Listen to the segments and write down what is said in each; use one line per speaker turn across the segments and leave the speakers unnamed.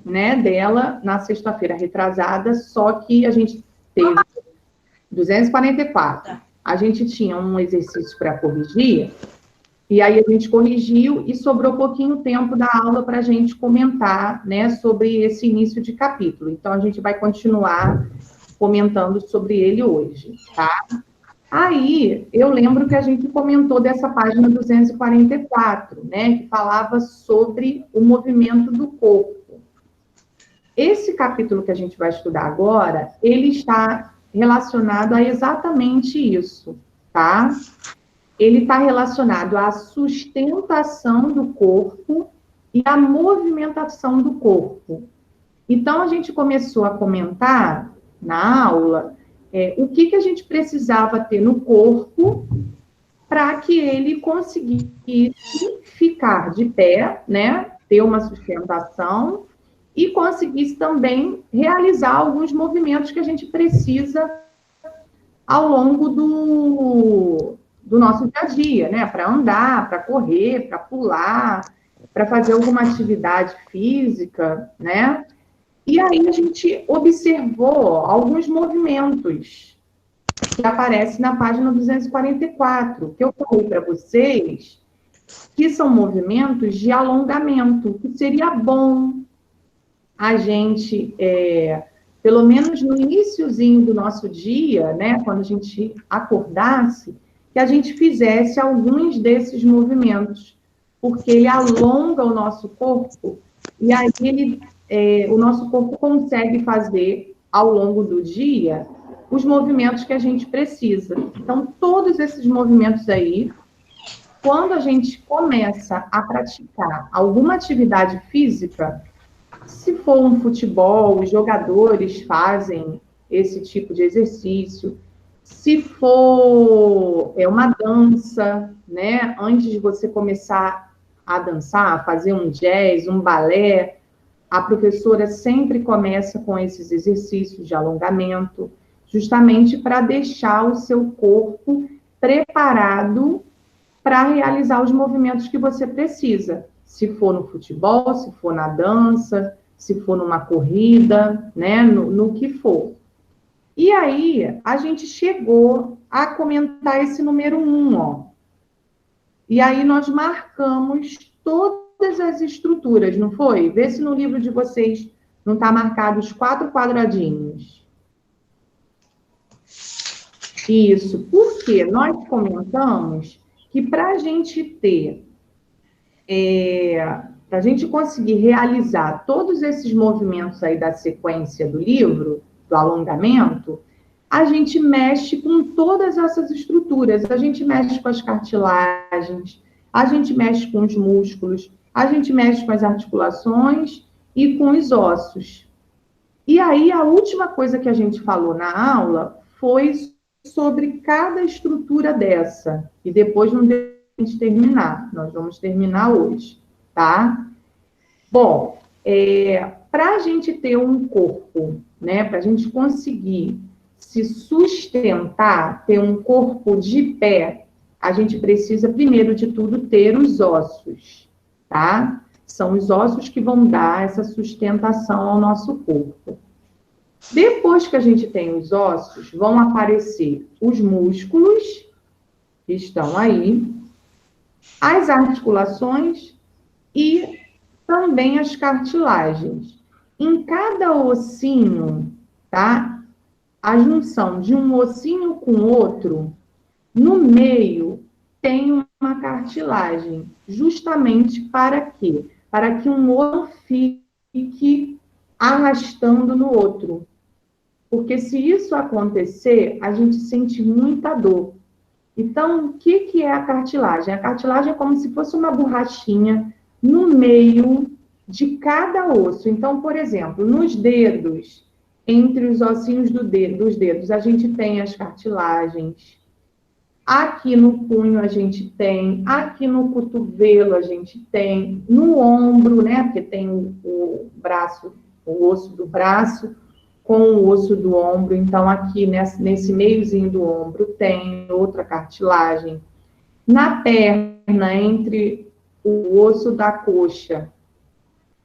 né, dela na sexta-feira retrasada, só que a gente teve 244. A gente tinha um exercício para corrigir, e aí a gente corrigiu e sobrou pouquinho tempo da aula para a gente comentar, né, sobre esse início de capítulo. Então, a gente vai continuar comentando sobre ele hoje, tá? Aí, eu lembro que a gente comentou dessa página 244, né, que falava sobre o movimento do corpo. Esse capítulo que a gente vai estudar agora, ele está relacionado a exatamente isso, tá? Ele está relacionado à sustentação do corpo e à movimentação do corpo. Então, a gente começou a comentar na aula o que a gente precisava ter no corpo para que ele conseguisse ficar de pé, né? Ter uma sustentação e conseguisse também realizar alguns movimentos que a gente precisa ao longo do nosso dia a dia, né? Para andar, para correr, para pular, para fazer alguma atividade física, né? E aí a gente observou alguns movimentos que aparecem na página 244, que eu falei para vocês, que são movimentos de alongamento, que seria bom a gente, pelo menos no iniciozinho do nosso dia, né, quando a gente acordasse, que a gente fizesse alguns desses movimentos, porque ele alonga o nosso corpo, e aí o nosso corpo consegue fazer, ao longo do dia, os movimentos que a gente precisa. Então, todos esses movimentos aí, quando a gente começa a praticar alguma atividade física, se for um futebol, os jogadores fazem esse tipo de exercício. Se for uma dança, né? Antes de você começar a dançar, a fazer um jazz, um balé, a professora sempre começa com esses exercícios de alongamento, justamente para deixar o seu corpo preparado para realizar os movimentos que você precisa. Se for no futebol, se for na dança, se for numa corrida, né, no que for. E aí, a gente chegou a comentar esse número 1, ó. E aí, nós marcamos todas as estruturas, não foi? Vê se no livro de vocês não está marcado os 4 quadradinhos. Isso, porque nós comentamos que para a gente ter... para a gente conseguir realizar todos esses movimentos aí da sequência do livro, do alongamento, a gente mexe com todas essas estruturas. A gente mexe com as cartilagens, a gente mexe com os músculos, a gente mexe com as articulações e com os ossos. E aí, a última coisa que a gente falou na aula foi sobre cada estrutura dessa. E depois não deu a gente terminar. Nós vamos terminar hoje, tá? Bom, para a gente ter um corpo, né? Para a gente conseguir se sustentar, ter um corpo de pé, a gente precisa, primeiro de tudo, ter os ossos, tá? São os ossos que vão dar essa sustentação ao nosso corpo. Depois que a gente tem os ossos, vão aparecer os músculos, que estão aí, as articulações e também as cartilagens. Em cada ossinho, tá? A junção de um ossinho com outro, no meio tem uma cartilagem, justamente para quê? Para que um osso fique arrastando no outro. Porque se isso acontecer, a gente sente muita dor. Então, o que é a cartilagem? A cartilagem é como se fosse uma borrachinha no meio de cada osso. Então, por exemplo, nos dedos, entre os ossinhos dos dedos, a gente tem as cartilagens. Aqui no punho a gente tem, aqui no cotovelo a gente tem, no ombro, né? Porque tem o braço, o osso do braço com o osso do ombro. Então, aqui nesse meiozinho do ombro tem outra cartilagem. Na perna, entre o osso da coxa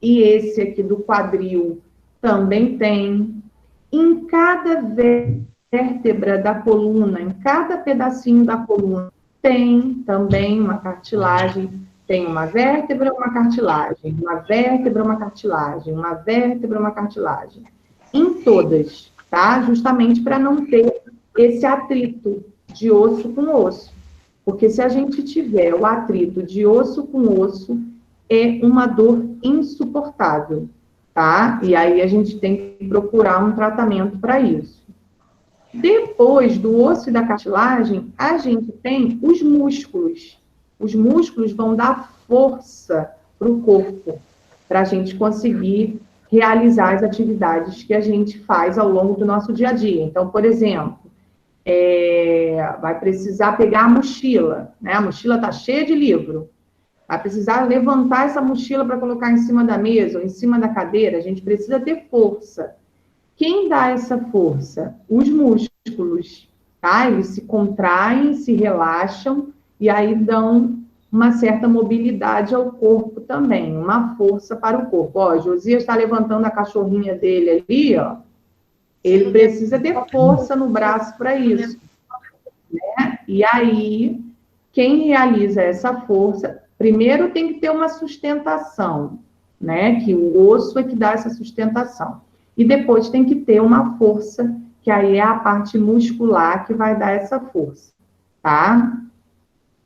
e esse aqui do quadril também tem. Em cada vértebra da coluna, em cada pedacinho da coluna, tem também uma cartilagem. Tem uma vértebra, uma cartilagem, uma vértebra, uma cartilagem, uma vértebra, uma cartilagem. Em todas, tá? Justamente para não ter esse atrito de osso com osso. Porque se a gente tiver o atrito de osso com osso, é uma dor insuportável, tá? E aí a gente tem que procurar um tratamento para isso. Depois do osso e da cartilagem, a gente tem os músculos. Os músculos vão dar força para o corpo, para a gente conseguir realizar as atividades que a gente faz ao longo do nosso dia a dia. Então, por exemplo, vai precisar pegar a mochila, né? A mochila está cheia de livro. Vai precisar levantar essa mochila para colocar em cima da mesa ou em cima da cadeira. A gente precisa ter força. Quem dá essa força? Os músculos, tá? Eles se contraem, se relaxam e aí dão uma certa mobilidade ao corpo também, uma força para o corpo. Ó, Josias está levantando a cachorrinha dele ali, ó. Ele precisa ter força no braço para isso, né? E aí, quem realiza essa força, primeiro tem que ter uma sustentação, né? Que o osso é que dá essa sustentação. E depois tem que ter uma força, que aí é a parte muscular que vai dar essa força, tá?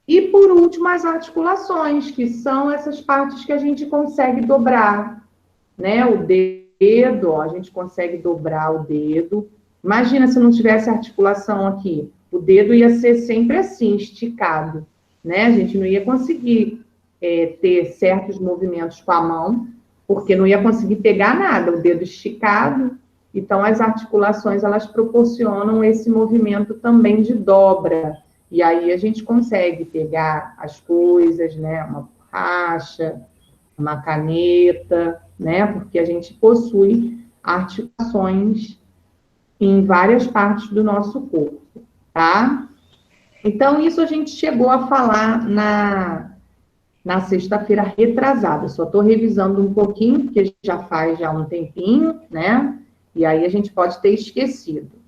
E por último, as articulações, que são essas partes que a gente consegue dobrar, né? O dedo, ó, a gente consegue dobrar o dedo. Imagina se não tivesse articulação aqui. O dedo ia ser sempre assim, esticado, né? A gente não ia conseguir ter certos movimentos com a mão, porque não ia conseguir pegar nada, o dedo esticado. Então, as articulações, elas proporcionam esse movimento também de dobra. E aí a gente consegue pegar as coisas, né? Uma borracha, uma caneta, né? Porque a gente possui articulações em várias partes do nosso corpo, tá? Então, isso a gente chegou a falar na sexta-feira retrasada. Só estou revisando um pouquinho, porque já faz um tempinho, né? E aí a gente pode ter esquecido.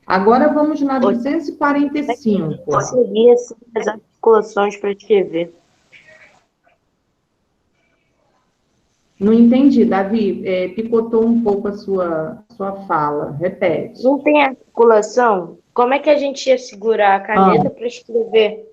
Agora vamos na 245.
Quais seriam as articulações para escrever?
Não entendi, Davi. Picotou um pouco a sua fala. Repete.
Não tem articulação? Como é que a gente ia segurar a caneta para escrever?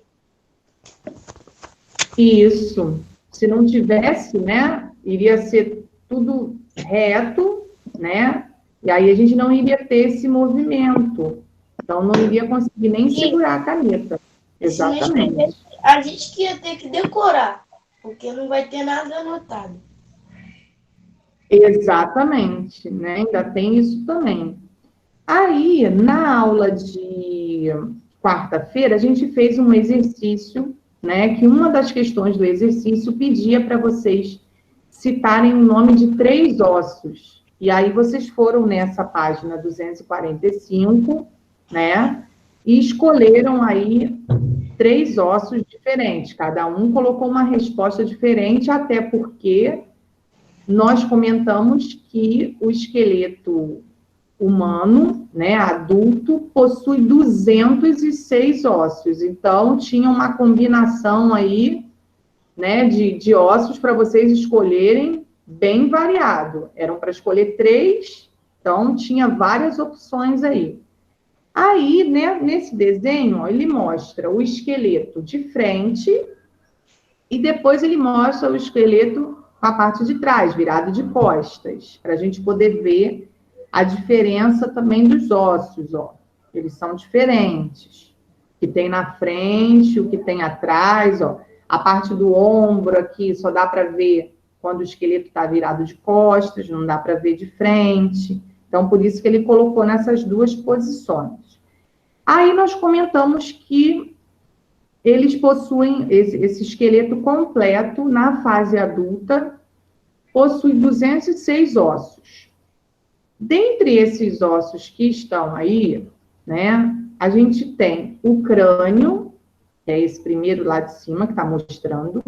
Isso. Se não tivesse, né, iria ser tudo reto, né? E aí a gente não iria ter esse movimento. Então, não iria conseguir nem segurar a caneta. Exatamente.
A gente que ia ter que decorar, porque não vai ter nada anotado.
Exatamente, né? Ainda tem isso também. Aí, na aula de quarta-feira, a gente fez um exercício, né? Que uma das questões do exercício pedia para vocês citarem o nome de 3 ossos. E aí vocês foram nessa página 245, né? E escolheram aí 3 ossos diferentes. Cada um colocou uma resposta diferente, até porque nós comentamos que o esqueleto humano, né, adulto, possui 206 ossos. Então, tinha uma combinação aí, né, de ossos para vocês escolherem bem variado. Eram para escolher 3, então tinha várias opções aí. Aí, né, nesse desenho, ó, ele mostra o esqueleto de frente e depois ele mostra o esqueleto com a parte de trás, virado de costas, para a gente poder ver a diferença também dos ossos, ó. Eles são diferentes. O que tem na frente, o que tem atrás, ó. A parte do ombro aqui só dá para ver quando o esqueleto está virado de costas, não dá para ver de frente. Então, por isso que ele colocou nessas 2 posições. Aí nós comentamos que eles possuem esse esqueleto completo na fase adulta, possui 206 ossos. Dentre esses ossos que estão aí, né, a gente tem o crânio, que é esse primeiro lá de cima que está mostrando,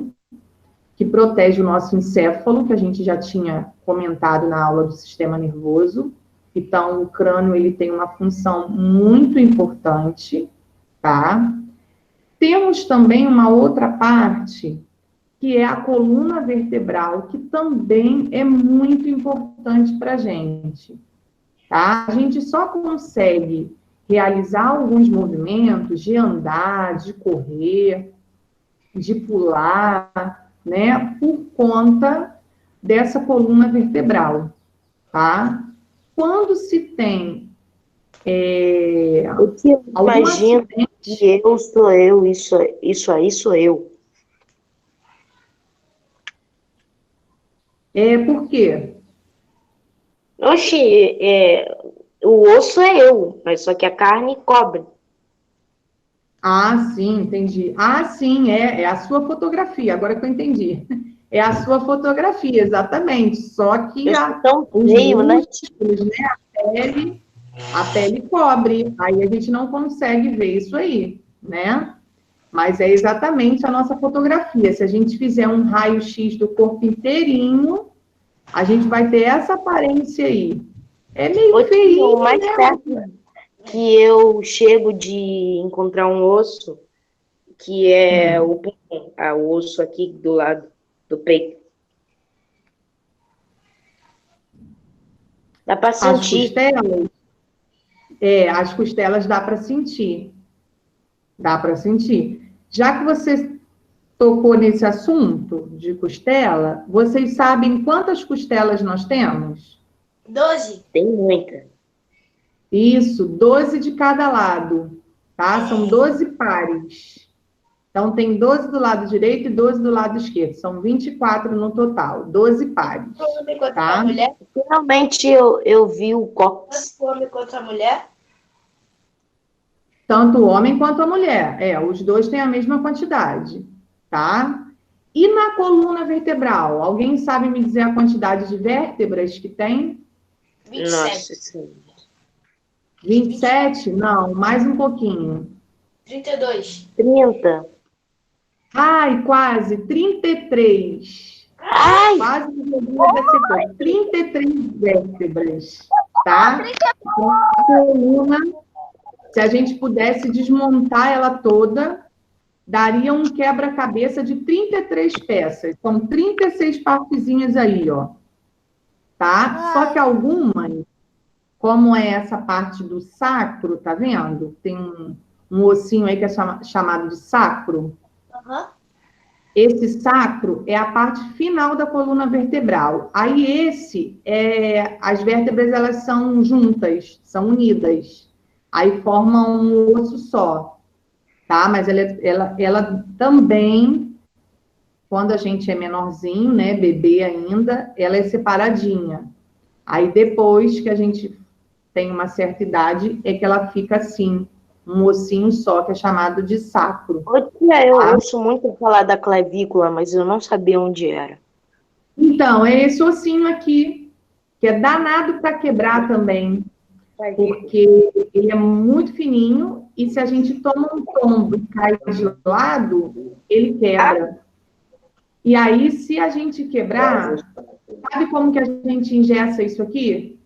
que protege o nosso encéfalo, que a gente já tinha comentado na aula do sistema nervoso. Então, o crânio, ele tem uma função muito importante, tá? Temos também uma outra parte, que é a coluna vertebral, que também é muito importante para a gente, tá? A gente só consegue realizar alguns movimentos de andar, de correr, de pular, né, por conta dessa coluna vertebral, tá? Quando se tem
O que eu
algum
imagino
acidente,
que eu sou eu, isso aí sou eu.
por quê?
Oxi, o osso é eu, mas só que a carne cobre.
Ah, sim, entendi. Ah, sim, é a sua fotografia, agora que eu entendi. É a sua fotografia, exatamente. Só que
Eu sou tão
os
feio, né?
músculos, né, a pele cobre. Aí a gente não consegue ver isso aí, né? Mas é exatamente a nossa fotografia. Se a gente fizer um raio-x do corpo inteirinho, a gente vai ter essa aparência aí. É meio
O
feio,
mais
né?
perto que eu chego de encontrar um osso, que é o pulmão, o osso aqui do lado do peito. Dá para
As
sentir.
costelas, as costelas dá para sentir. Dá para sentir. Já que você tocou nesse assunto de costela, vocês sabem quantas costelas nós temos?
12.
Tem muita.
Isso, 12 de cada lado, tá? São 12 pares. Então, tem 12 do lado direito e 12 do lado esquerdo. São 24 no total, 12 pares,
Homem contra
tá?
a mulher.
Finalmente eu vi o cóccix.
Homem contra a mulher.
Tanto o homem quanto a mulher. Os dois têm a mesma quantidade, tá? E na coluna vertebral? Alguém sabe me dizer a quantidade de vértebras que tem?
27.
Nossa Senhora.
27? Não, mais um pouquinho.
32.
30.
Ai, quase, 33.
Ai!
Quase que eu acertou. 33 vértebras, tá? A coluna, se a gente pudesse desmontar ela toda, daria um quebra-cabeça de 33 peças. São 36 partezinhas aí, ó. Tá? Só que algumas, como é essa parte do sacro, tá vendo? Tem um ossinho aí que é chamado de sacro.
Aham.
Esse sacro é a parte final da coluna vertebral. Aí as vértebras, elas são juntas, são unidas. Aí formam um osso só, tá? Mas ela também, quando a gente é menorzinho, né, bebê ainda, ela é separadinha. Aí depois que a gente tem uma certa idade, é que ela fica assim, um ossinho só, que é chamado de sacro.
Ô, tia, eu ouço muito falar da clavícula, mas eu não sabia onde era.
Então, é esse ossinho aqui, que é danado para quebrar também, porque ele é muito fininho e se a gente toma um tombo e cai de lado, ele quebra. E aí, se a gente quebrar, sabe como que a gente engessa isso aqui?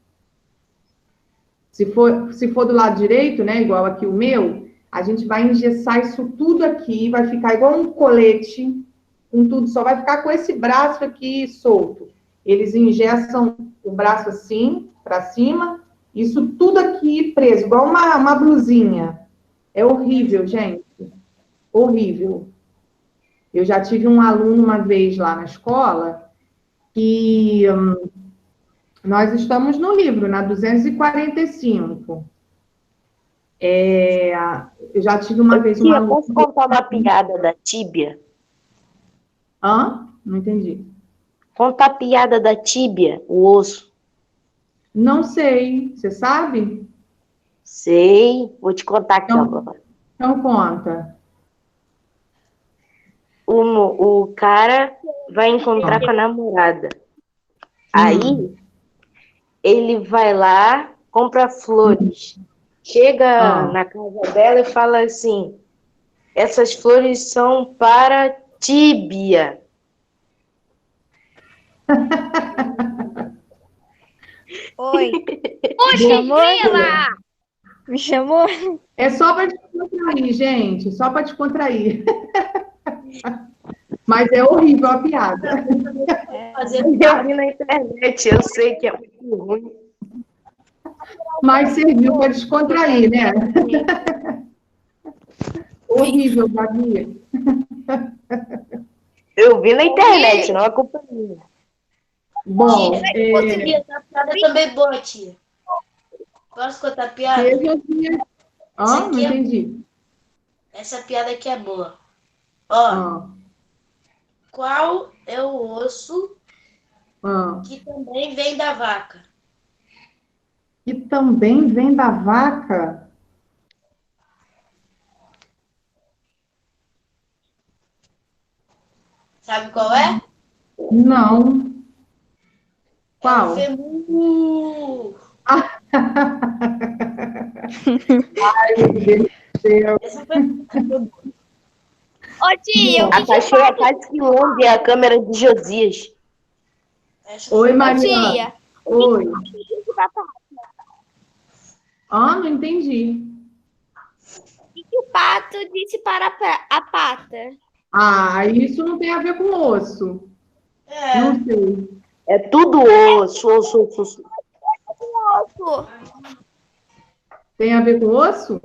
Se for do lado direito, né, igual aqui o meu, a gente vai engessar isso tudo aqui, vai ficar igual um colete, com tudo, só vai ficar com esse braço aqui solto. Eles engessam o braço assim, para cima, isso tudo aqui preso, igual uma blusinha. É horrível, gente. Horrível. Eu já tive um aluno uma vez lá na escola que nós estamos no livro, na 245. Eu já tive uma vez um
Tia,
aluno...
posso contar uma piada da tíbia?
Hã? Não entendi.
Contar a piada da tíbia, o osso.
Não sei. Você sabe?
Sei, vou te contar aqui agora.
Então conta.
O cara vai encontrar com a namorada. Aí, ele vai lá, compra flores. Chega na casa dela e fala assim, essas flores são para tíbia.
Oi.
Oxi,
chamou?
Grila!
Me chamou?
É só para descontrair, gente, só para descontrair. Mas é horrível a piada.
Fazer
Eu vi na internet, eu sei que é muito ruim.
Mas serviu para descontrair, né? Horrível, Gabi.
Eu vi na internet, não acompanhei.
Bom,
consegui, essa piada também boa, tia. Posso contar a piada?
teve assim... Ah, não entendi.
Essa piada aqui é boa. Ó,
Ah,
qual é o osso
ah.
que também vem da vaca?
E também vem da vaca?
Sabe qual é?
Não.
É o
Qual?
femur.
Ai, meu Deus do céu.
Essa foi boa.
Ô, tia, o
A
que que
cachorra é a Cássio que lambe a câmera de Josias.
Essa
Oi,
foi boa.
Mariana.
tia?
Oi.
O que que batata?
Ah, não entendi.
O que que o pato disse para a pata?
Ah, isso não tem a ver com osso.
É,
Não sei.
É tudo osso, osso, osso, osso.
Osso.
Tem a ver com osso?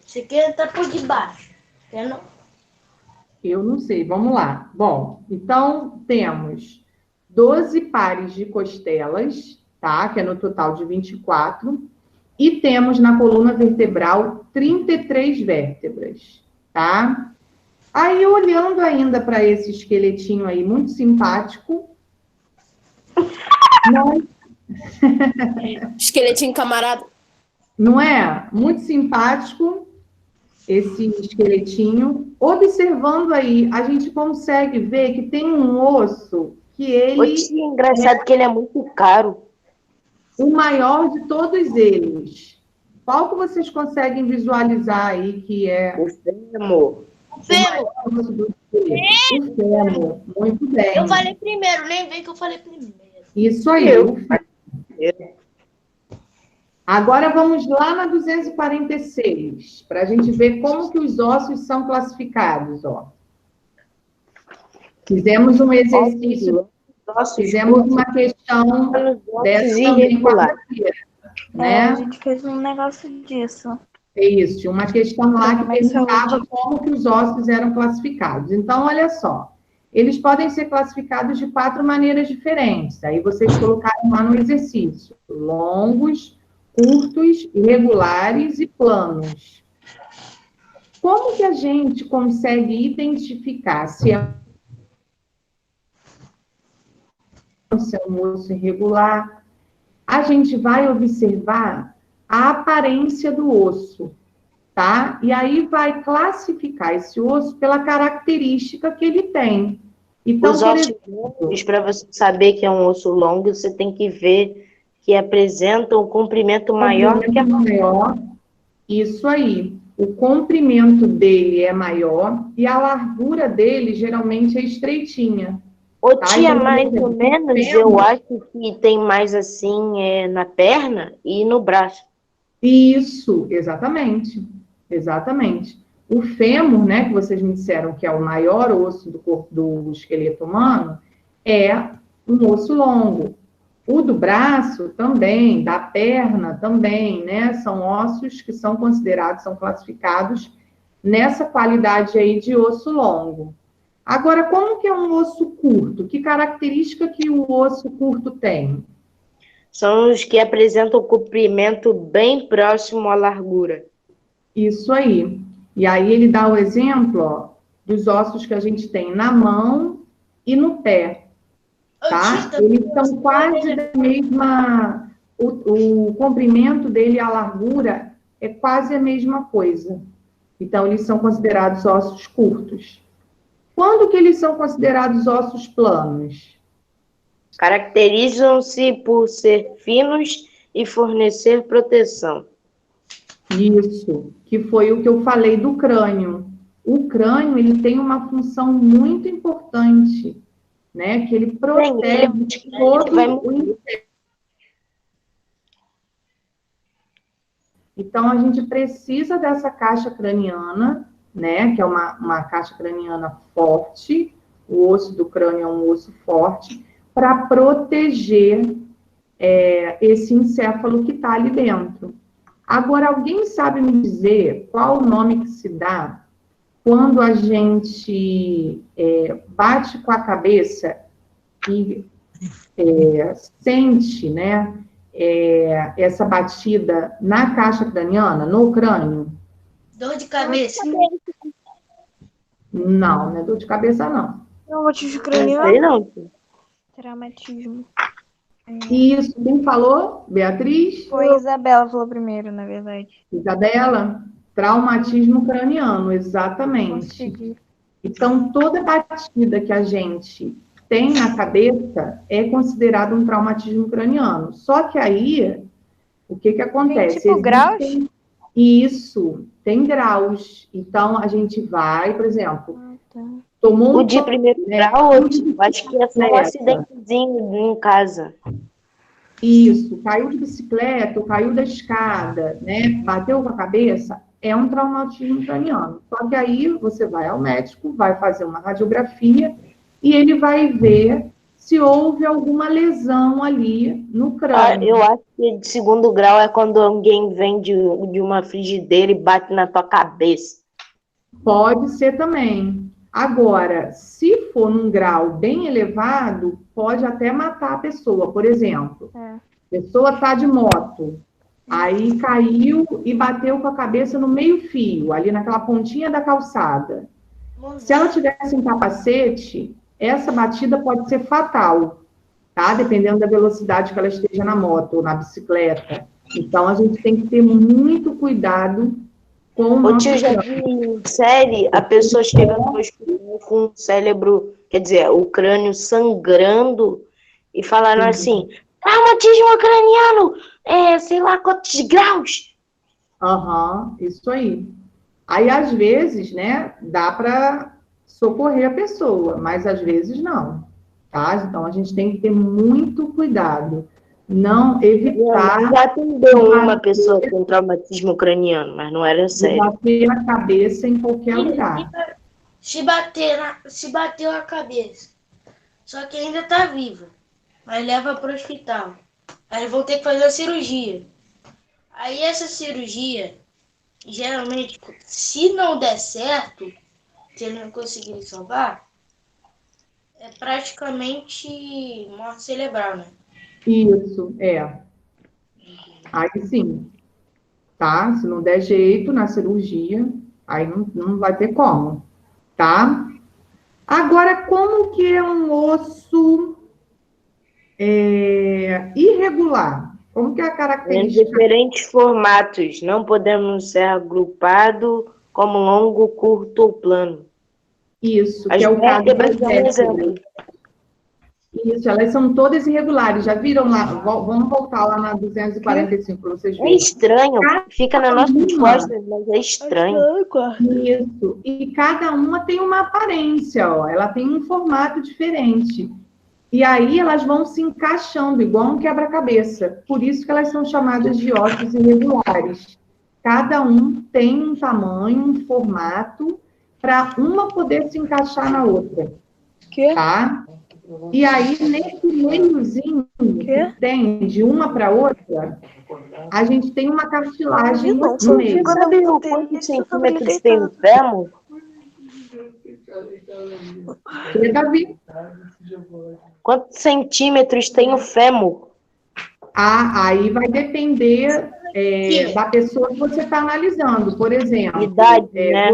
esse aqui tá por debaixo. Eu não-
Eu não sei. Vamos lá. Bom, então temos 12 pares de costelas, tá? Que é no total de 24. E temos na coluna vertebral 33 vértebras, tá? Aí, olhando ainda para esse esqueletinho aí, muito simpático, nós
Esqueletinho camarada.
não é? Muito simpático esse esqueletinho. Observando aí, a gente consegue ver que tem um osso que
Ô,
ele
tia, engraçado que ele é muito caro.
é o maior de todos eles. Qual que vocês conseguem visualizar aí que é
O fêmur.
O fêmur.
o osso do esqueleto? O fêmur. Muito bem.
Eu falei primeiro, nem vem que eu falei primeiro.
Isso aí.
Eu.
o fêmur. Agora vamos lá na 246, para a gente ver como que os ossos são classificados, ó. Fizemos um exercício, fizemos uma questão dessa também quarta-feira, né?
A gente fez um negócio disso.
É isso, tinha uma questão lá que
Como é que
perguntava
saúde?
como que os ossos eram classificados. Então, olha só, eles podem ser classificados de 4 maneiras diferentes. Aí vocês colocaram lá no exercício: longos, curtos, irregulares e planos. Como que a gente consegue identificar se é um osso irregular? A gente vai observar a aparência do osso, tá? E aí vai classificar esse osso pela característica que ele tem. Então,
Os
por
ossos longos, para você saber que é um osso longo, você tem que ver que apresenta um comprimento maior que a
maior, isso aí. O comprimento dele é maior e a largura dele geralmente é estreitinha.
Ô,
Tá,
tia,
então,
mais
por exemplo,
ou menos,
fêmur.
eu acho que tem mais assim na perna e no braço.
Isso, exatamente. Exatamente. O fêmur, né, que vocês me disseram que é o maior osso do corpo do esqueleto humano, é um osso longo. O do braço também, da perna também, né? São ossos que são considerados, são classificados nessa qualidade aí de osso longo. Agora, como que é um osso curto? Que característica que o osso curto tem?
São os que apresentam um comprimento bem próximo à largura.
Isso aí. E aí ele dá o exemplo, ó, dos ossos que a gente tem na mão e no pé, tá? Eles são quase da mesma... O comprimento dele e a largura é quase a mesma coisa. Então, eles são considerados ossos curtos. Quando que eles são considerados ossos planos?
Caracterizam-se por ser finos e fornecer proteção.
Isso, que foi o que eu falei do crânio. o crânio, ele tem uma função muito importante, né? Que ele protege todo o inteiro. Então, a gente precisa dessa caixa craniana, né? Que é uma caixa craniana forte, o osso do crânio é um osso forte, para proteger esse encéfalo que está ali dentro. Agora, alguém sabe me dizer qual o nome que se dá quando a gente bate com a cabeça e sente, né, essa batida na caixa craniana, no crânio?
Dor de cabeça.
Não, não é dor de cabeça, não.
Traumatismo
Não
craniano.
sei não.
Traumatismo.
Isso, quem falou? Beatriz?
Foi a Isabela falou primeiro, na verdade.
Isabela? Traumatismo craniano, exatamente.
Consegui.
Então, toda batida que a gente tem na cabeça é considerado um traumatismo craniano. Só que aí, o que acontece?
Tem tipo graus?
Isso, tem graus. Então, a gente vai, por exemplo,
Tá.
tomou
O de primeiro grau, eu acho que é só um
bicicleta.
acidentezinho em casa.
Isso, caiu de bicicleta, ou caiu da escada, né? Bateu com a cabeça, é um traumatismo craniano. Só que aí você vai ao médico, vai fazer uma radiografia e ele vai ver se houve alguma lesão ali no crânio.
Eu acho que de segundo grau é quando alguém vem de uma frigideira e bate na tua cabeça.
Pode ser também. Agora, se for num grau bem elevado, pode até matar a pessoa. Por exemplo, a pessoa está de moto, aí caiu e bateu com a cabeça no meio-fio, ali naquela pontinha da calçada. Se ela tivesse um capacete, essa batida pode ser fatal, tá? Dependendo da velocidade que ela esteja na moto ou na bicicleta. Então, a gente tem que ter muito cuidado com o
O
nosso
tio já
crânio.
viu em série a pessoa chegando no hospital com o cérebro, quer dizer, o crânio sangrando e falando assim, traumatismo craniano, sei lá quantos graus.
Aham, isso aí. Aí, às vezes, né, dá para socorrer a pessoa, mas às vezes não, tá? Então, a gente tem que ter muito cuidado. Não evitar
Já atendeu uma pessoa com traumatismo craniano, mas não era
de
sério.
bater a cabeça em qualquer lugar.
Se bateu a cabeça, só que ainda tá viva, mas leva para o hospital. Aí vão ter que fazer a cirurgia. Aí essa cirurgia, geralmente, se não der certo, se ele não conseguir salvar, é praticamente morte cerebral, né?
Isso, Aí sim, tá? Se não der jeito na cirurgia, aí não vai ter como, tá? Agora, como que é um osso irregular? Como que é a
Em
característica?
diferentes formatos, não podemos ser agrupado como longo, curto ou plano.
Isso,
As
que é o caso
vértebras
das
são um
vértebras.
exemplo.
Isso, elas são todas irregulares. Já viram lá? Vamos voltar lá na 245 para vocês
É
verem.
estranho, fica nas nossas
uma.
costas, mas é estranho.
Isso. E cada uma tem uma aparência, ó. Ela tem um formato diferente. E aí elas vão se encaixando, igual um quebra-cabeça. Por isso que elas são chamadas de ossos irregulares. Cada um tem um tamanho, um formato, para uma poder se encaixar na outra. Tá? E aí, nesse meiozinho que tem de uma para outra, a gente tem uma cartilagem no meio.
Sabe o quantos centímetros tem o fêmur?
Davi?
Quantos centímetros tem o fêmur?
Aí vai depender da pessoa que você está analisando. Por exemplo,
Idade, né?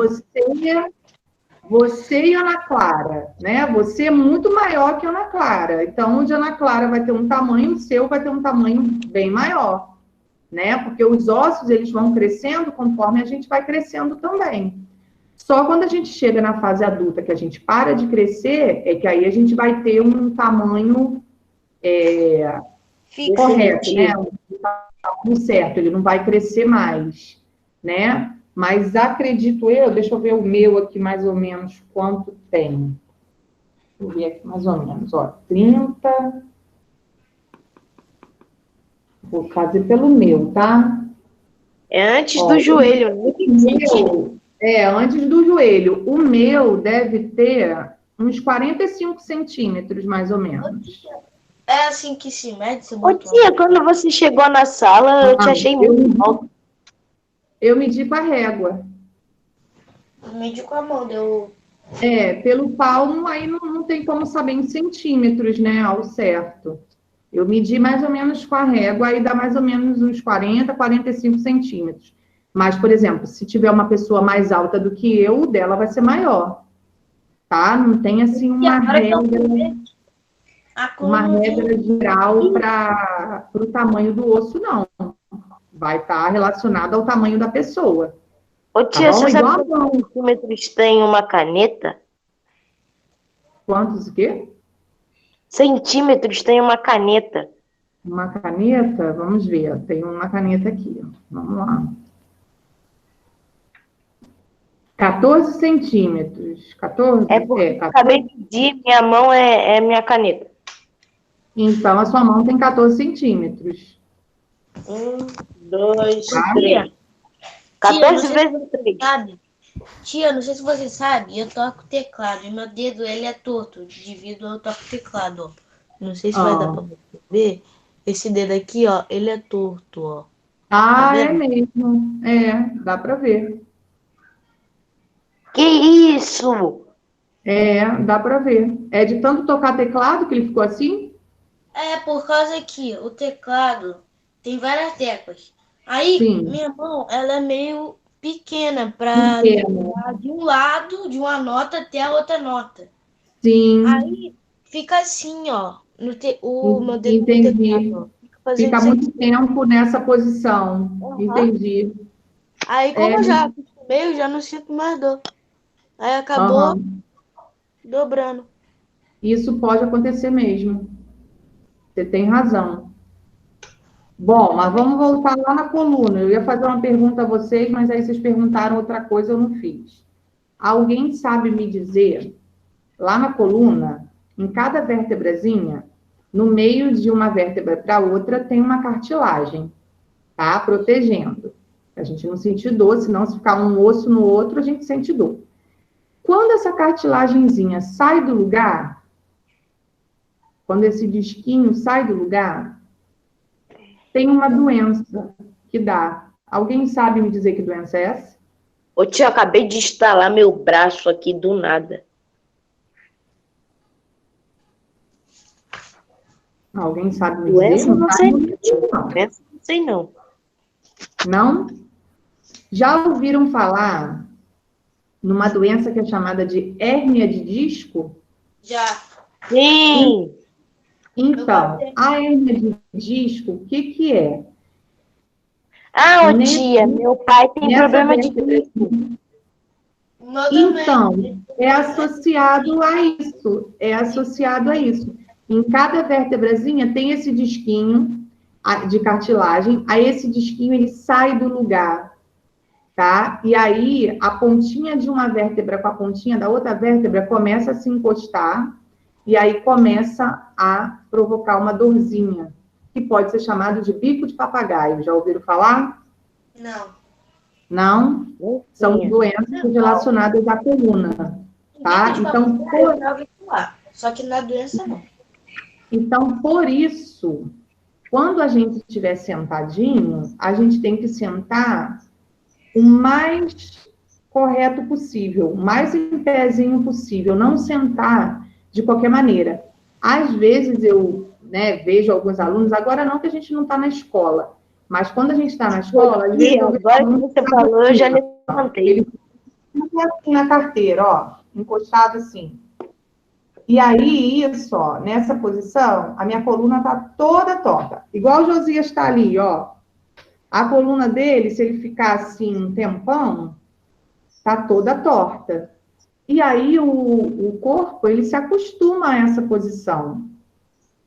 Você e Ana Clara, né? Você é muito maior que a Ana Clara. Então, onde a Ana Clara vai ter um tamanho, o seu vai ter um tamanho bem maior, né? Porque os ossos, eles vão crescendo conforme a gente vai crescendo também. Só quando a gente chega na fase adulta, que a gente para de crescer, é que aí a gente vai ter um tamanho correto, né? Um tamanho certo, ele não vai crescer mais, né? Mas acredito eu, deixa eu ver o meu aqui mais ou menos quanto tem. Vou ver aqui mais ou menos, ó, 30. Vou fazer pelo meu, tá?
É antes
Ó,
do joelho, né?
antes do joelho. O meu deve ter uns 45 centímetros, mais ou menos.
É assim que se mede, você
Ô,
botou.
tia, quando você chegou na sala, eu te achei muito alto.
Eu medi com a régua.
Medi com a mão, deu.
Pelo palmo, aí não tem como saber em centímetros, né, ao certo. Eu medi mais ou menos com a régua, aí dá mais ou menos uns 40, 45 centímetros. Mas, por exemplo, se tiver uma pessoa mais alta do que eu, o dela vai ser maior, tá? Não tem, assim, uma regra geral para o tamanho do osso, não. Vai estar relacionado ao tamanho da pessoa.
Ô, tia,
bom?
você sabe
Igual a mão.
quantos centímetros tem uma caneta?
Quantos o quê?
Centímetros tem uma caneta.
Uma caneta, vamos ver, tem uma caneta aqui, ó. Vamos lá. 14 centímetros. 14?
É porque eu
14.
acabei de medir, minha mão é minha caneta.
Então, a sua mão tem 14 centímetros.
1, 2,
Tá?
3.
Tia,
14
não sei
vezes 3.
Sabe? Tia, não sei se você sabe, eu toco teclado e meu dedo ele é torto devido ao toco teclado, ó. Não sei se vai dar pra você ver. Esse dedo aqui, ó, ele é torto, ó. Tá
É
vendo?
mesmo. Dá para ver.
Que isso?
Dá para ver. É de tanto tocar teclado que ele ficou assim?
É por causa que o teclado tem várias teclas. Aí,
Sim.
minha mão, ela é meio pequena para
Pequeno.
de um lado de uma nota até a outra nota.
Sim.
Aí fica assim, ó, o meu dedo no
Entendi.
teclado, ó. Fica fazendo
Fica
isso
muito
aqui.
tempo nessa posição.
Aham.
Entendi.
Aí, como eu já acostumei, eu já não sinto mais dor. Aí acabou
Aham.
dobrando.
Isso pode acontecer mesmo. Você tem razão. Bom, mas vamos voltar lá na coluna. Eu ia fazer uma pergunta a vocês, mas aí vocês perguntaram outra coisa, eu não fiz. Alguém sabe me dizer, lá na coluna, em cada vértebrazinha, no meio de uma vértebra para outra, tem uma cartilagem, tá? Protegendo. A gente não sentir dor, senão se ficar um osso no outro, a gente sente dor. Quando essa cartilagenzinha sai do lugar, quando esse disquinho sai do lugar, tem uma doença que dá. Alguém sabe me dizer que doença é essa?
Ô, tia, eu acabei de instalar meu braço aqui do nada.
Alguém sabe me
Doença
dizer?
eu não sei,
Não.
doença não sei não.
Não? Já ouviram falar numa doença que é chamada de hérnia de disco?
Já.
Sim!
Então, a hérnia de disco, o que que é?
Ah, ô, tia, meu pai tem
Nessa
problema de
vértebra-
disco.
O meu também.
Então, é associado a isso. É associado a isso. Em cada vértebrazinha tem esse disquinho de cartilagem. Aí esse disquinho ele sai do lugar, tá? E aí a pontinha de uma vértebra com a pontinha da outra vértebra começa a se encostar e aí começa a provocar uma dorzinha, que pode ser chamado de bico de papagaio. Já ouviram falar?
Não.
Não? São
Sim.
doenças relacionadas à coluna, tá?
Eu já ouvi falar. Só que na doença não.
Então, por isso, quando a gente estiver sentadinho, a gente tem que sentar o mais correto possível, o mais em pezinho possível, não sentar de qualquer maneira. Às vezes eu vejo alguns alunos, agora não que a gente não está na escola, mas quando a gente está na escola, às vezes eu vejo
Agora que
alunos
você falou, eu já levantei.
ele fica assim na carteira, ó, encostado assim. E aí, isso, ó, nessa posição, a minha coluna tá toda torta. Igual o Josias está ali, ó. A coluna dele, se ele ficar assim um tempão, tá toda torta. E aí o corpo, ele se acostuma a essa posição.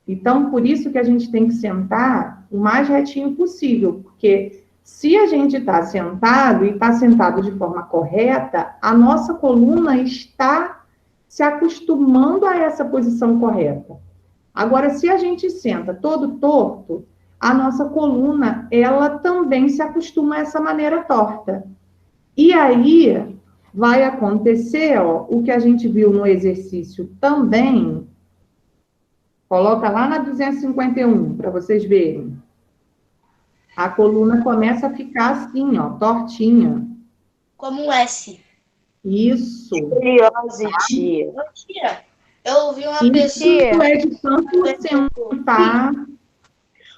Então, por isso que a gente tem que sentar o mais retinho possível, porque Se a gente está sentado e está sentado de forma correta, a nossa coluna está se acostumando a essa posição correta. Agora, se a gente senta todo torto, a nossa coluna, ela também se acostuma a essa maneira torta. E aí, vai acontecer, ó, o que a gente viu no exercício também. Coloca lá na 251, para vocês verem. A coluna começa a ficar assim, ó, tortinha.
Como um S.
Isso.
Escoliose, tia.
Tia, eu ouvi uma
Isso
pessoa...
é de tanto sentar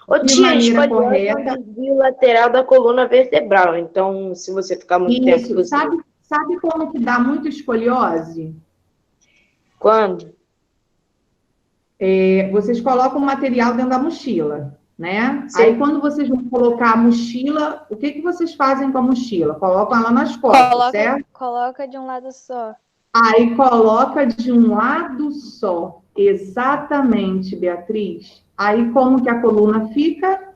Ô,
de
tia,
maneira
escoliose é
correta.
um desvio lateral da coluna vertebral. Então, se você ficar muito tempo...
Isso. Sabe como que dá muito escoliose?
Quando?
Vocês colocam o material dentro da mochila, né?
Sim.
Aí, quando vocês vão colocar a mochila, o que vocês fazem com a mochila? Colocam ela nas costas, certo?
Coloca de um lado só.
Aí, coloca de um lado só. Exatamente, Beatriz. Aí, como que a coluna fica?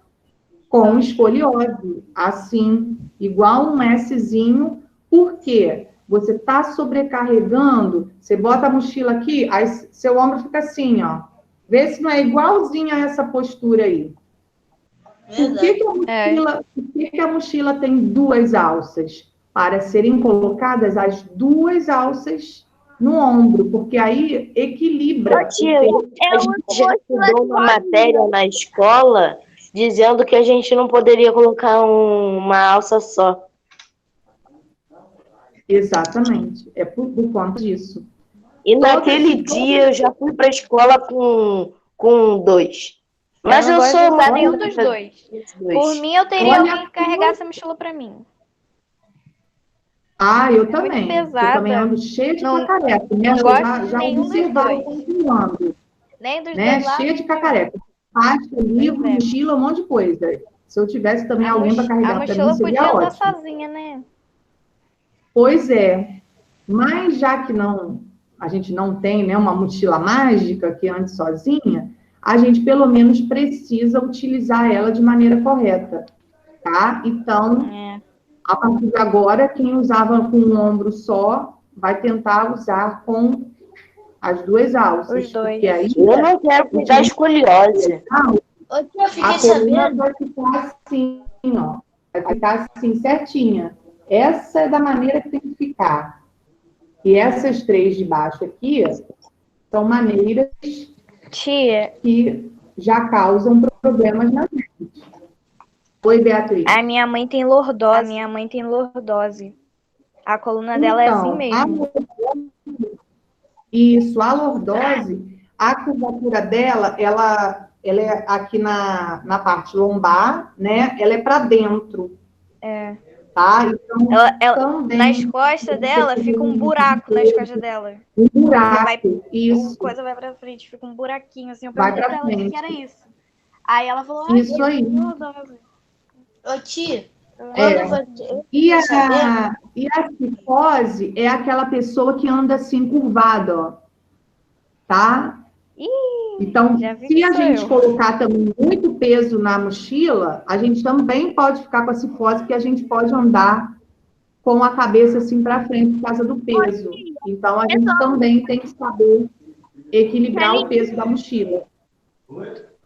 Com escoliose. Assim, igual um Szinho. Por quê? Você está sobrecarregando, você bota a mochila aqui, aí seu ombro fica assim, ó. Vê se não é igualzinho a essa postura aí. Por que a mochila tem duas alças? Para serem colocadas as duas alças no ombro, porque aí equilibra.
Ô, tia, a gente já estudou uma matéria na escola dizendo que a gente não poderia colocar uma alça só.
Exatamente. É por conta disso.
E naquele dia eu já fui para a escola com dois. Mas eu
não gosto de
sou
usar
uma
nenhum dos dois. Por mim, eu teria alguém que carregasse a mochila para mim.
Ah, eu
muito
também.
pesada.
Eu também ando cheia de
Não-
cacareco.
não gosto de
já
nenhum dos
observaram
dois.
como ando,
Nem dos
né?
dois lados.
Cheia de cacareco. Pasta, livro,
Pois é.
mochila, um monte de coisa. Se eu tivesse também
A
alguém para carregar
a
para mim,
mochila
seria
podia andar
ótimo.
sozinha, né?
Pois é. Mas já que a gente não tem, né, uma mochila mágica que ande sozinha, a gente pelo menos precisa utilizar ela de maneira correta, tá? Então, a partir de agora, quem usava com um ombro só, vai tentar usar com as duas alças.
Os dois.
Porque aí
Eu não quero cuidar escoliose.
Ô, tia, eu
a
fiquei
coluna
sabendo...
vai ficar assim, ó. Vai ficar assim, certinha. Essa é da maneira que tem que ficar. E essas três de baixo aqui são maneiras
Tia,
que já causam problemas na gente. Oi, Beatriz.
a minha mãe tem lordose. A coluna dela é assim mesmo.
A lordose, a curvatura dela, ela é aqui na parte lombar, né? Ela é para dentro.
É.
Tá? Então, também,
nas costas dela fica um buraco nas costas dela.
Um buraco, isso.
A coisa vai pra frente, fica um buraquinho assim. Eu
Vai
perguntei
pra
pra ela o que era isso. Aí ela falou,
Isso aí.
lordose.
Ô, tia,
E a cicose é aquela pessoa que anda assim curvada, ó. Tá? Então,
já vi
se
que
a
sou
gente
eu.
colocar também muito peso na mochila, a gente também pode ficar com a cicose, porque a gente pode andar com a cabeça assim para frente por causa do peso. Então, a gente também tem que saber equilibrar o peso da mochila.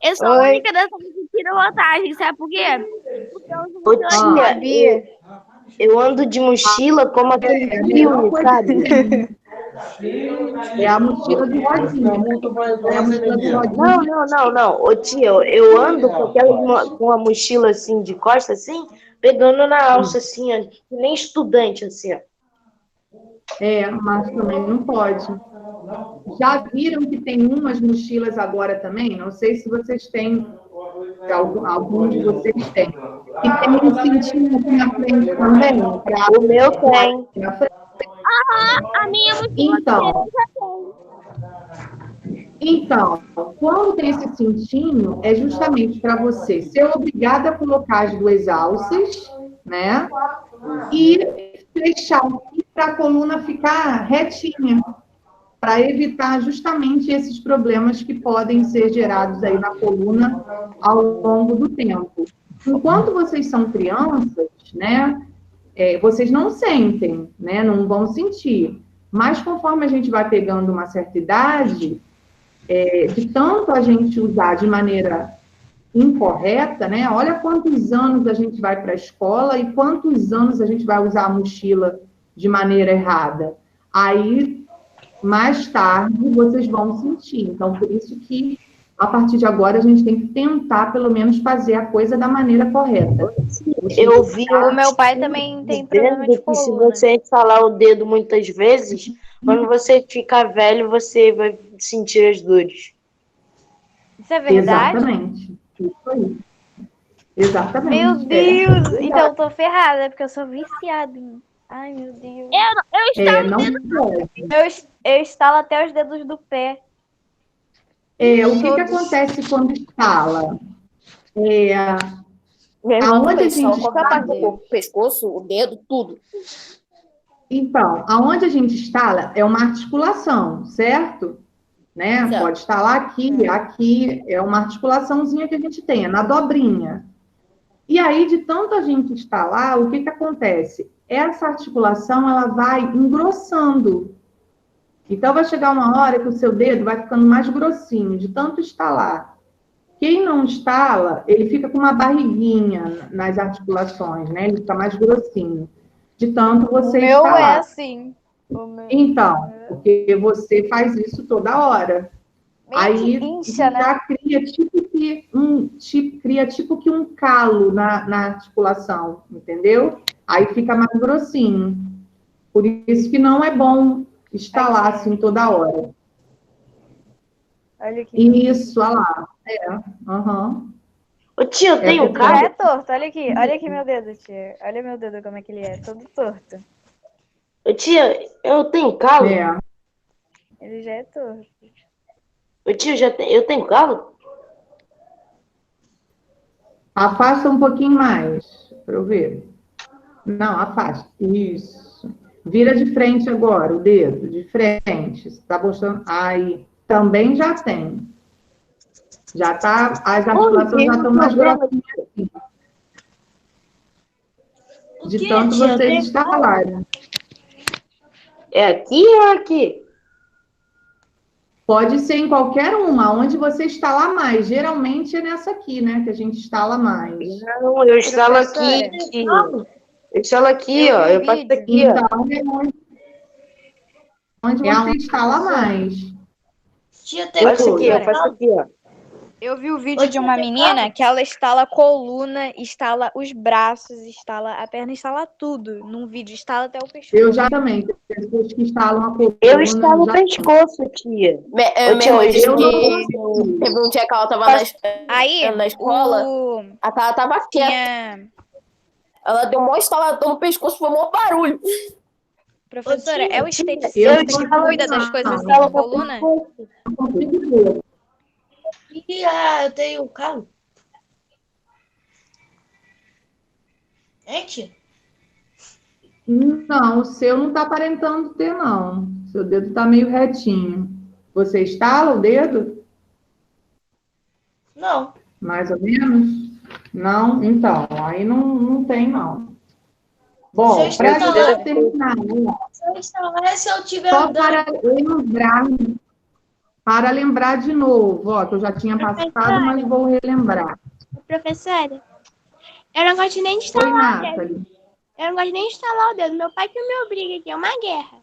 Eu sou a única dessa que tira vantagem, sabe por quê? Porque eu uso
Ô, tia, eu ando de mochila como aquele filme, sabe?
É a mochila de rodinha. É a mochila de rodinha.
Não. Ô, tia, eu ando com a mochila assim, de costas, assim, pegando na alça, assim, ó, que nem estudante, assim, ó.
Mas também não pode. Já viram que tem umas mochilas agora também? Não sei se vocês têm, algum de vocês tem. Que tem um cintinho aqui na frente também.
O meu tem.
a minha mochila
Então, quando tem esse cintinho, é justamente para você ser obrigada a colocar as duas alças, né? E fechar para a coluna ficar retinha, para evitar justamente esses problemas que podem ser gerados aí na coluna ao longo do tempo. Enquanto vocês são crianças, né, vocês não sentem, né, não vão sentir. Mas conforme a gente vai pegando uma certa idade, de tanto a gente usar de maneira incorreta, né? Olha quantos anos a gente vai para a escola e quantos anos a gente vai usar a mochila de maneira errada. Aí, mais tarde, vocês vão sentir. Então, por isso que, a partir de agora, a gente tem que tentar, pelo menos, fazer a coisa da maneira correta.
Eu vi
O meu pai também tem problema de
que se
coluna.
você instalar o dedo muitas vezes, quando você ficar velho, você vai sentir as dores.
Isso é verdade?
Exatamente. Isso aí. Exatamente.
Meu Deus! Então eu tô ferrada, porque eu sou viciada em... Ai, meu Deus.
Eu estava
não pode.
Eu instalo até os dedos do pé.
O que acontece quando instala? Aonde a gente
qualquer parte do corpo, pescoço, o dedo, tudo.
Então, aonde a gente instala é uma articulação, certo? Né?
Certo.
Pode instalar aqui é uma articulaçãozinha que a gente tem, é na dobrinha. E aí, de tanto a gente instalar, o que acontece? Essa articulação, ela vai engrossando. Então, vai chegar uma hora que o seu dedo vai ficando mais grossinho, de tanto instalar. Quem não instala, ele fica com uma barriguinha nas articulações, né? Ele fica mais grossinho, de tanto você
O meu
instalar.
é assim.
Então, porque você faz isso toda hora. Aí
incha, né?
já cria tipo que um calo na articulação, entendeu? Aí fica mais grossinho. Por isso que não é bom instalar assim toda hora.
Olha aqui.
Isso, olha lá. Uhum.
Ô tia, eu tenho um
Já
calo?
é torto, olha aqui meu dedo, tia. Olha meu dedo como é que ele é, todo torto.
Ô tia, eu tenho calo?
Ele já é torto.
Ô tio, eu tenho calo?
Afasta um pouquinho mais, para eu ver. Não, afasta. Isso. Vira de frente agora, o dedo, de frente. Está mostrando. Aí, também já tem. Já tá, as articulações já estão mais grossinhas aqui. De tanto vocês instalarem.
É aqui ou aqui?
Pode ser em qualquer uma, onde você instalar mais. Geralmente é nessa aqui, né? Que a gente instala mais.
Não, eu instalo aqui, tia. Eu instalo aqui, ó. Eu passo aqui, ó.
Então, onde você instala mais.
Tia,
Eu
tem
faço aqui, eu faço aqui, ó.
Eu vi o vídeo de uma menina que ela instala a coluna, instala os braços, instala a perna, instala tudo. Num vídeo, instala até o pescoço.
Eu já também. Tem pessoas que instalam a coluna.
Eu instalo o pescoço, tia.
Teve um dia que ela tava na escola, a Carla tava quieta. Ela deu um maior instalador no pescoço, foi um maior barulho.
Professora, é o esteticista que cuida das coisas assim da coluna?
Eu tenho calo. Tia?
Não, o seu não está aparentando ter, não. Seu dedo está meio retinho. Você instala o dedo?
Não.
Mais ou menos? Não? Então, aí não tem, não. Bom, para a gente terminar,
Se eu instalar, se eu tiver
só
andando...
para lembrar de novo, ó, que eu já tinha passado, mas vou relembrar.
Professora, eu não gosto nem de
Oi,
instalar o dedo.
Nathalie.
Eu não gosto nem de instalar o dedo. Meu pai que me obriga aqui, é uma guerra.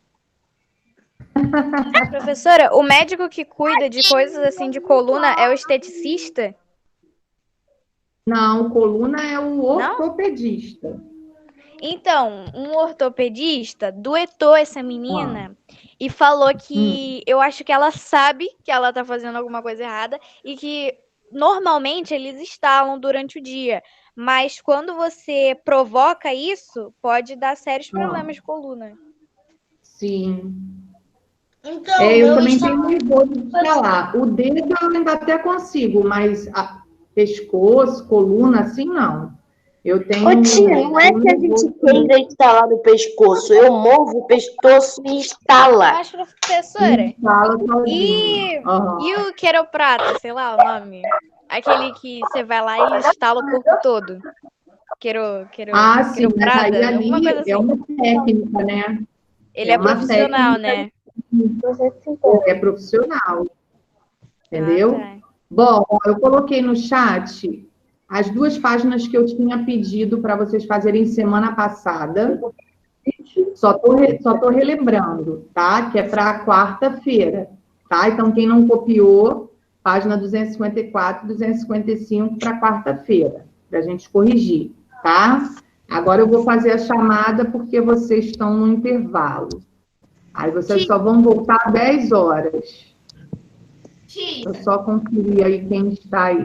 Professora, o médico que cuida de coisas assim de coluna é o esteticista?
Não, coluna é o ortopedista.
Então, um ortopedista duetou essa menina e falou que eu acho que ela sabe que ela tá fazendo alguma coisa errada e que normalmente eles instalam durante o dia, mas quando você provoca isso, pode dar sérios problemas de coluna.
Sim.
Então,
eu também tenho nervoso de instalar. O dedo eu ainda até consigo, mas pescoço, coluna, assim, não. Eu tenho.
Ô tia, não é que a gente queira instalar no pescoço. Eu movo o pescoço e instala.
Mas, professora,
Instala
e
sozinho.
o queroprata, sei lá o nome? Aquele que você vai lá e instala o corpo todo.
Sim, mas aí ali
alguma coisa assim.
é uma técnica, né?
Ele é profissional,
técnica,
né?
É profissional. Entendeu?
Tá.
Bom, eu coloquei no chat as 2 páginas que eu tinha pedido para vocês fazerem semana passada. Só tô relembrando, tá? Que é para quarta-feira, tá? Então, quem não copiou, página 254, 255 para quarta-feira, para a gente corrigir, tá? Agora eu vou fazer a chamada porque vocês estão no intervalo. Aí vocês só vão voltar às 10 horas. Eu só conferir aí quem está aí.